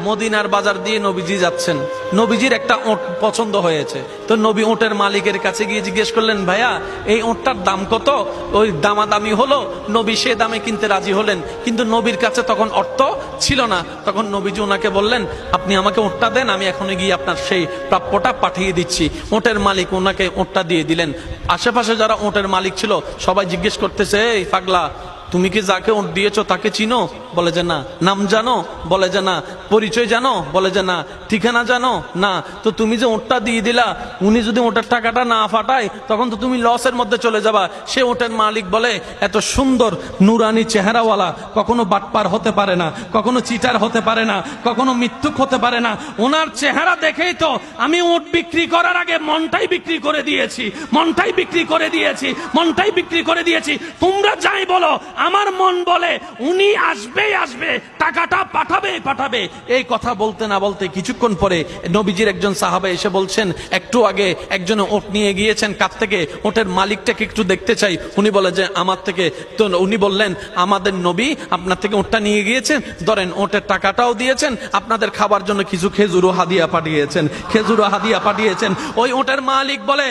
মদিনার বাজার দিয়ে নবীজি যাচ্ছেন, নবীজির একটা ওট পছন্দ হয়েছে। তো নবী ওটের মালিকের কাছে গিয়ে জিজ্ঞেস করলেন, ভাইয়া এই ওটটার দাম কত? ওই দামাদামি হলো, নবী সে দামে কিনতে রাজি হলেন, কিন্তু নবীর কাছে তখন অর্থ ছিল না। তখন নবীজি ওনাকে বললেন, আপনি আমাকে ওটটা দেন, আমি এখনই গিয়ে আপনার সেই প্রাপ্যটা পাঠিয়ে দিচ্ছি। ওটের মালিক ওনাকে ওটটা দিয়ে দিলেন। আশেপাশে যারা ওটের মালিক ছিল সবাই জিজ্ঞেস করতেছে, এই পাগলা, তুমি কি যাকে ওট দিয়েছো তাকে চিনো? বলে যে না। নাম জানো? বলে যে না। পরিচয় জানো? বলে যে না। ঠিকানা জানো? না। তো তুমি যে ওটটা দিয়ে দিলা, উনি যদি ওটার টাকাটা না ফাটায় তখন তো তুমি লসের মধ্যে চলে যাবা। সে ওটের মালিক বলে, এত সুন্দর নুরানি চেহারাওয়ালা কখনো বাটপার হতে পারে না, কখনো চিটার হতে পারে না, কখনো মিথ্যুক হতে পারে না। ওনার চেহারা দেখেই তো আমি ওট বিক্রি করার আগে মনটাই বিক্রি করে দিয়েছি, মনটাই বিক্রি করে দিয়েছি, মনটাই বিক্রি করে দিয়েছি। তোমরা যাই বলো, আমার মন বলে উনি আসবেই আসবে, টাকাটা পাঠাবে পাঠাবে। এই কথা বলতে না বলতে কিছুক্ষণ পরে নবীজির একজন সাহাবা এসে বলছেন, একটু আগে একজনে ওট নিয়ে গিয়েছেন, কাছ থেকে ওটের মালিকটাকে একটু দেখতে চাই। উনি বলে যে আমার থেকে। তো উনি বললেন, আমাদের নবী আপনার থেকে ওটটা নিয়ে গিয়েছেন, ধরেন ওটের টাকাটাও দিয়েছেন, আপনাদের খাবার জন্য কিছু খেজুরও হাদিয়া পাঠিয়েছেন, খেজুরও হাদিয়া পাঠিয়েছেন। ওই ওটের মালিক বলে,